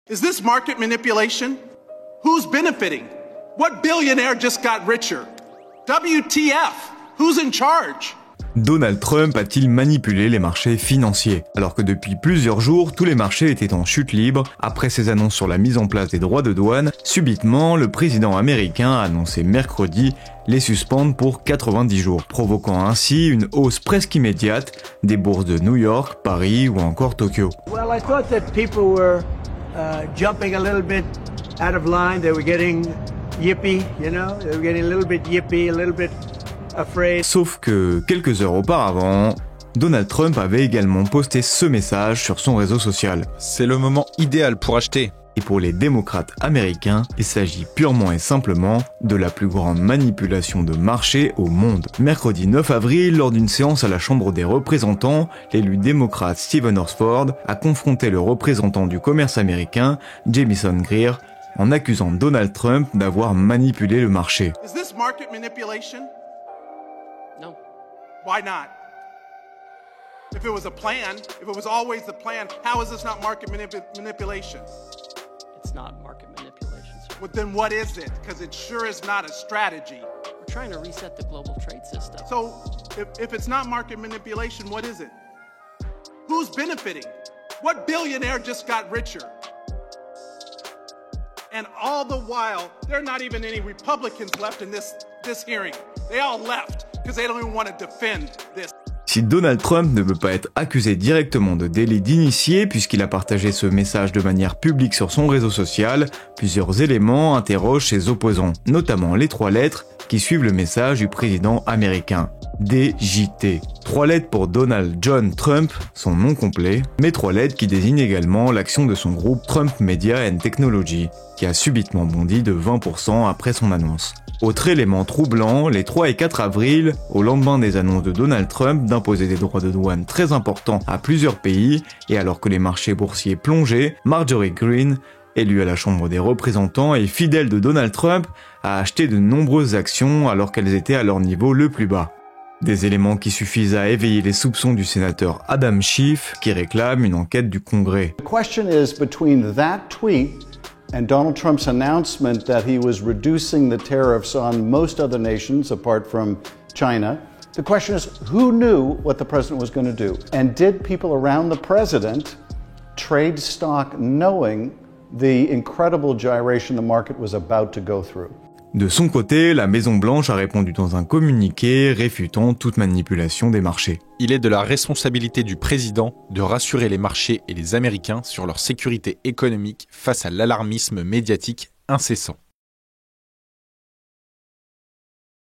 Is this market manipulation? Who's benefiting? What billionaire just got richer? WTF? Who's in charge? Donald Trump a-t-il manipulé les marchés financiers? Alors que depuis plusieurs jours, tous les marchés étaient en chute libre, après ses annonces sur la mise en place des droits de douane, subitement, le président américain a annoncé mercredi les suspendre pour 90 jours, provoquant ainsi une hausse presque immédiate des bourses de New York, Paris ou encore Tokyo. Well, I thought that people were jumping a little bit out of line. They were getting yippy, you know? They were getting a little bit yippy, a little bit afraid. Sauf que quelques heures auparavant, Donald Trump avait également posté ce message sur son réseau social. C'est le moment idéal pour acheter. Et pour les démocrates américains, il s'agit purement et simplement de la plus grande manipulation de marché au monde. Mercredi 9 avril, lors d'une séance à la Chambre des représentants, l'élu démocrate Stephen Horsford a confronté le représentant du commerce américain, Jamieson Greer, en accusant Donald Trump d'avoir manipulé le marché. Is this market manipulation? No. Why not? If it was a plan, if it was always the plan, how is this not market manipulation? It's not market manipulation, sir. Well, then what is it? Because it sure is not a strategy. We're trying to reset the global trade system. So, if it's not market manipulation, what is it? Who's benefiting? What billionaire just got richer? And all the while, there are not even any Republicans left in this hearing. They all left because they don't even want to defend this. Si Donald Trump ne peut pas être accusé directement de délit d'initié puisqu'il a partagé ce message de manière publique sur son réseau social, plusieurs éléments interrogent ses opposants, notamment les 3 lettres qui suivent le message du président américain. DJT. 3 lettres pour Donald John Trump, son nom complet, mais 3 lettres qui désignent également l'action de son groupe Trump Media and Technology, qui a subitement bondi de 20% après son annonce. Autre élément troublant, les 3 et 4 avril, au lendemain des annonces de Donald Trump d'imposer des droits de douane très importants à plusieurs pays, et alors que les marchés boursiers plongeaient, Marjorie Greene, élue à la Chambre des représentants et fidèle de Donald Trump, a acheté de nombreuses actions alors qu'elles étaient à leur niveau le plus bas. Des éléments qui suffisent à éveiller les soupçons du sénateur Adam Schiff, qui réclame une enquête du Congrès. The question is between that tweet and Donald Trump's announcement that he was reducing the tariffs on most other nations apart from China. The question is, who knew what the president was going to do? And did people around the president trade stock knowing the incredible gyration the market was about to go through? De son côté, la Maison-Blanche a répondu dans un communiqué réfutant toute manipulation des marchés. Il est de la responsabilité du président de rassurer les marchés et les Américains sur leur sécurité économique face à l'alarmisme médiatique incessant.